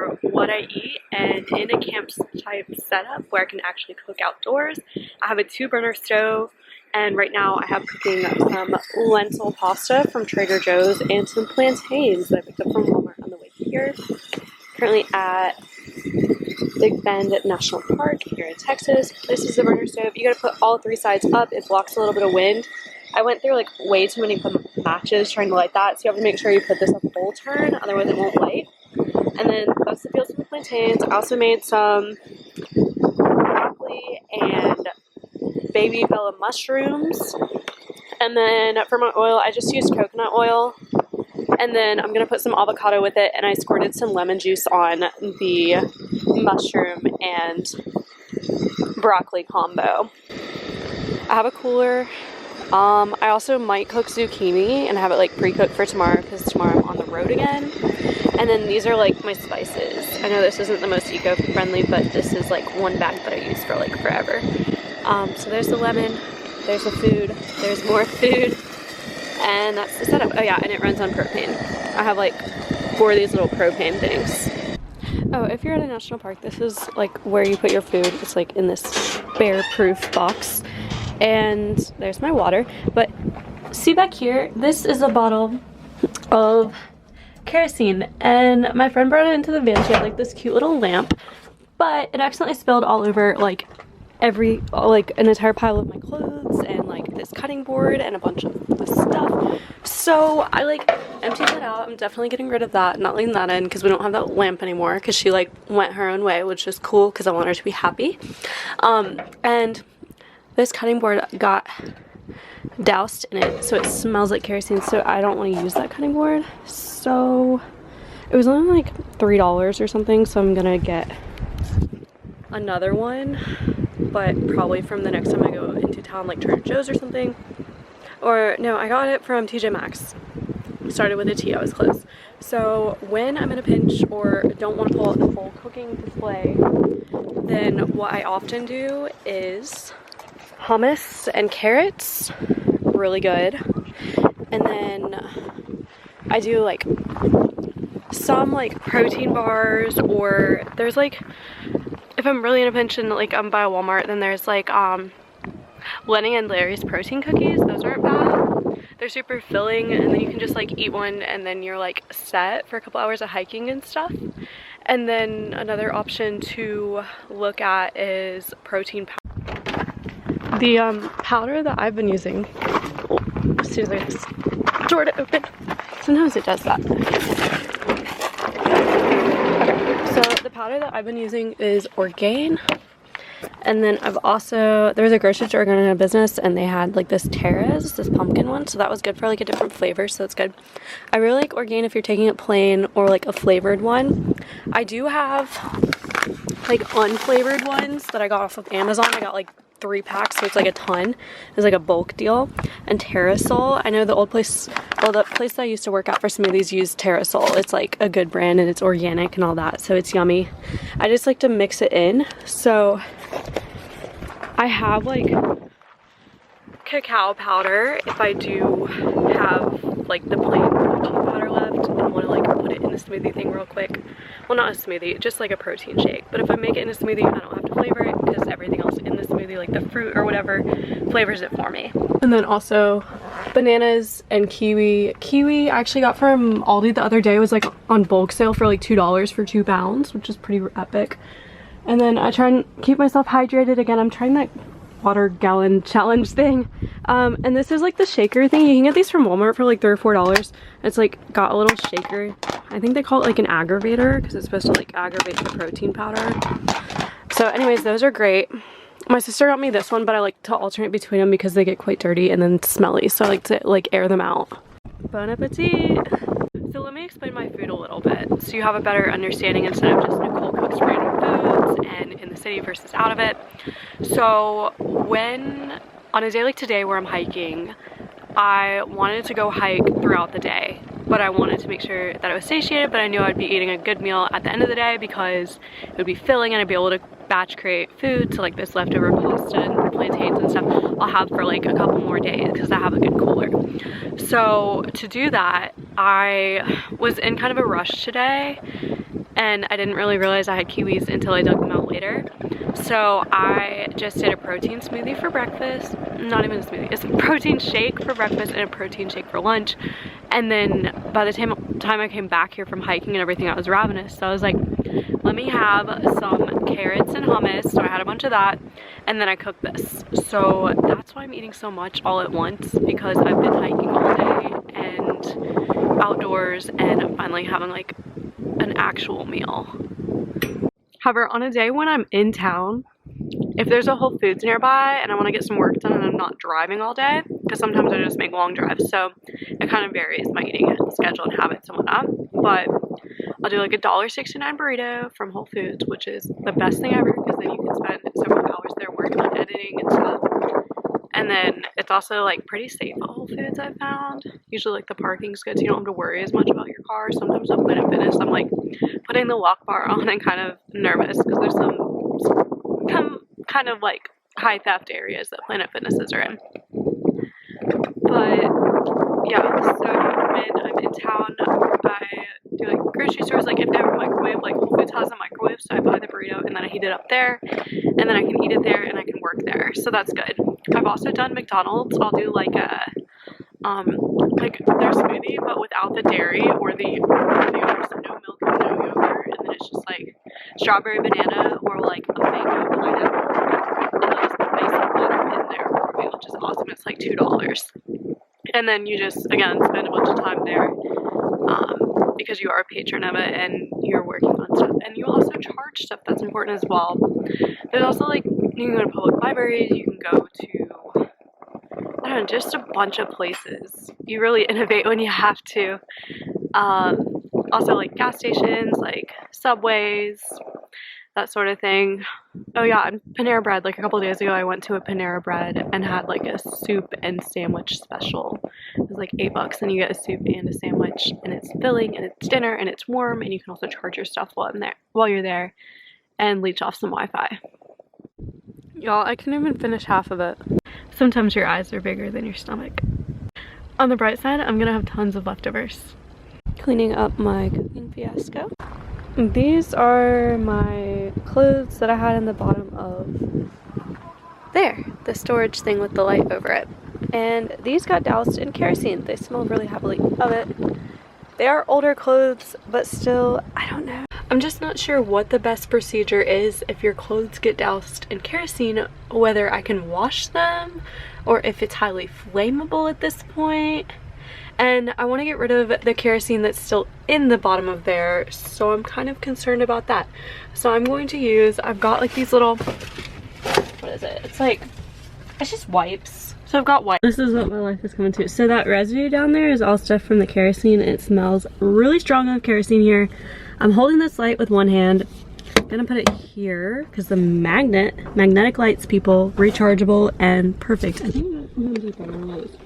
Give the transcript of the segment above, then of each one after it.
for what I eat, and in a camp type setup where I can actually cook outdoors, I have a 2-burner stove, and right now I have cooking some lentil pasta from Trader Joe's and some plantains that I picked up from Walmart on the way here. Currently at Big Bend National Park here in Texas. This is the burner stove. You gotta put all 3 sides up. It blocks a little bit of wind. I went through like way too many matches trying to light that, so you have to make sure you put this up full turn, otherwise it won't light. And then that's the peels from the plantains. I also made some broccoli and baby bella mushrooms. And then for my oil, I just used coconut oil. And then I'm going to put some avocado with it, and I squirted some lemon juice on the mushroom and broccoli combo. I have a cooler. I also might cook zucchini and have it like pre-cooked for tomorrow because tomorrow I'm on the road again. And then these are like my spices. I know this isn't the most eco-friendly, but this is like one bag that I use for like forever. So there's the lemon, there's the food, there's more food, and that's the setup. Oh yeah, and it runs on propane. I have like 4 of these little propane things. Oh, if you're at a national park, this is like where you put your food. It's like in this bear-proof box. And there's my water. But see back here, this is a bottle of kerosene, and my friend brought it into the van. She had like this cute little lamp, but it accidentally spilled all over like an entire pile of my clothes and like this cutting board and a bunch of this stuff. So I like emptied it out. I'm definitely getting rid of that, not leaving that in because we don't have that lamp anymore because she like went her own way, which is cool because I want her to be happy. And this cutting board got doused in it, so it smells like kerosene, so I don't want to use that cutting board. So it was only like $3 or something, so I'm gonna get another one, but probably from the next time I go into town, like Trader Joe's or something. Or no, I got it from TJ Maxx. Started with a T, I was close. So when I'm in a pinch or don't want to pull out the full cooking display, then what I often do is hummus and carrots, really good. And then I do like some like protein bars, or there's like, if I'm really in a pinch and like I'm by Walmart, then there's like Lenny and Larry's protein cookies. Those aren't bad. They're super filling, and then you can just like eat one and then you're like set for a couple hours of hiking and stuff. And then another option to look at is protein powder. The powder that I've been using, as soon as I get this door to open, sometimes it does that. Okay, so the powder that I've been using is Orgain. And then I've also, there was a grocery store going into business and they had like this Terra's, this pumpkin one, so that was good for like a different flavor, so that's good. I really like Orgain if you're taking it plain or like a flavored one. I do have like unflavored ones that I got off of Amazon. I got like 3 packs, so it's like a ton. It's like a bulk deal. And Terrasol, I know the old place, well, the place that I used to work at for smoothies used Terrasol. It's like a good brand and it's organic and all that, so it's yummy. I just like to mix it in. So I have like cacao powder if I do have like the plain protein powder left and want to like put it in the smoothie thing real quick. Well, not a smoothie, just like a protein shake. But if I make it in a smoothie, I don't have to flavor it because everything else in the smoothie, like the fruit or whatever, flavors it for me. And then also bananas and kiwi. Kiwi I actually got from Aldi the other day. It was like on bulk sale for like $2 for 2 pounds, which is pretty epic. And then I try and keep myself hydrated. Again, I'm trying that water gallon challenge thing. And this is like the shaker thing. You can get these from Walmart for like $3 or $4. It's like got a little shaker. I think they call it like an aggravator because it's supposed to like aggravate the protein powder. So anyways, those are great. My sister got me this one, but I like to alternate between them because they get quite dirty and then smelly. So I like to like air them out. Bon appetit. So let me explain my food a little bit so you have a better understanding instead of just Nicole cooks random foods and in the city versus out of it. So when, on a day like today where I'm hiking, I wanted to go hike throughout the day, but I wanted to make sure that I was satiated, but I knew I'd be eating a good meal at the end of the day because it would be filling and I'd be able to batch create food. So like this leftover pasta and plantains and stuff I'll have for like a couple more days because I have a good cooler. So to do that, I was in kind of a rush today and I didn't really realize I had kiwis until I dug them out later. So I just did a protein smoothie for breakfast. Not even a smoothie, it's a protein shake for breakfast and a protein shake for lunch. And then by the time I came back here from hiking and everything, I was ravenous. So I was like, let me have some carrots and hummus. So I had a bunch of that, and then I cooked this. So that's why I'm eating so much all at once, because I've been hiking all day and outdoors, and I'm finally having like an actual meal. However, on a day when I'm in town, if there's a Whole Foods nearby and I want to get some work done and I'm not driving all day, because sometimes I just make long drives, so it kind of varies my eating schedule and habits and whatnot, but I'll do like a $1.69 burrito from Whole Foods, which is the best thing ever, because then you can spend several hours there working on editing and stuff. And then it's also like pretty safe at Whole Foods, I've found. Usually like the parking's good, so you don't have to worry as much about your car. Sometimes at Planet Fitness, I'm like putting the walk bar on and kind of nervous because there's some kind of like high theft areas that Planet Fitnesses are in. But yeah, so when I'm in town, I do like grocery stores, like if they have a microwave, like Whole Foods has a microwave, so I buy the burrito and then I heat it up there, and then I can eat it there and I can work there, so that's good. I've also done McDonald's. I'll do like a like their smoothie but without the dairy or the yogurt, so no milk and no yogurt, and then it's just like strawberry banana or like a mango pineapple, and then just the basic butter in there for me, which is awesome. It's like $2, and then you just again spend a bunch of time there because you are a patron of it and you're working on stuff, and you also charge stuff. That's important as well. There's also like you can go to public libraries, you can go to, I don't know, just a bunch of places. You really innovate when you have to. Also like gas stations, like Subways, that sort of thing. Oh yeah, and Panera Bread. Like a couple of days ago I went to a Panera Bread and had like a soup and sandwich special. It was like $8 and you get a soup and a sandwich, and it's filling and it's dinner and it's warm, and you can also charge your stuff while you're there and leech off some Wi-Fi. Y'all, I couldn't even finish half of it. Sometimes your eyes are bigger than your stomach. On the bright side, I'm gonna have tons of leftovers. Cleaning up my cooking fiasco. These are my clothes that I had in the bottom of there, the storage thing with the light over it. And these got doused in kerosene. They smell really heavily of it. They are older clothes, but still, I don't know. I'm just not sure what the best procedure is if your clothes get doused in kerosene, whether I can wash them or if it's highly flammable at this point. And I want to get rid of the kerosene that's still in the bottom of there, so I'm kind of concerned about that. So I'm going to use, I've got like these little, what is it? It's just wipes. So I've got wipes. This is what my life is coming to. So that residue down there is all stuff from the kerosene. It smells really strong of kerosene here. I'm holding this light with one hand. I'm gonna put it here because the magnetic lights, people, rechargeable and perfect. I think I'm gonna do that on those.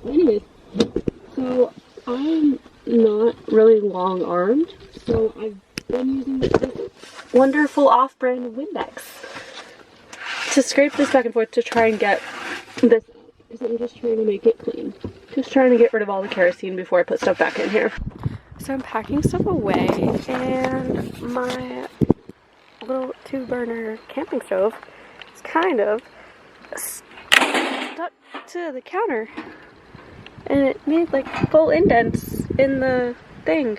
Anyways, so I'm not really long armed, so I've been using this wonderful off-brand Windex to scrape this back and forth to try and get this, because I'm just trying to make it clean. Just trying to get rid of all the kerosene before I put stuff back in here. So I'm packing stuff away, and my little 2-burner camping stove is kind of stuck to the counter, and it made like full indents in the thing.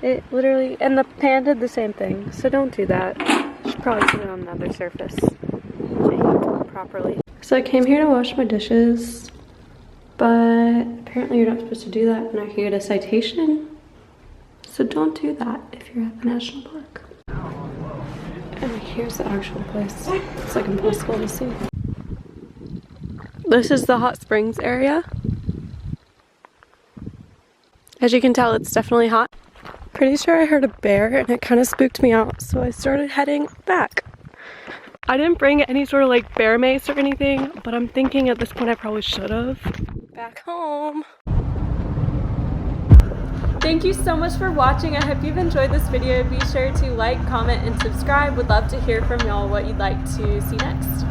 It literally, and the pan did the same thing, so don't do that. You should probably put it on another surface to heat properly. So I came here to wash my dishes, but apparently you're not supposed to do that and I could get a citation. So don't do that if you're at the national park. And here's the actual place. It's like impossible to see. This is the hot springs area. As you can tell, it's definitely hot. Pretty sure I heard a bear and it kind of spooked me out, so I started heading back. I didn't bring any sort of like bear mace or anything, but I'm thinking at this point I probably should have. Back home. Thank you so much for watching. I hope you've enjoyed this video. Be sure to like, comment, and subscribe. Would love to hear from y'all what you'd like to see next.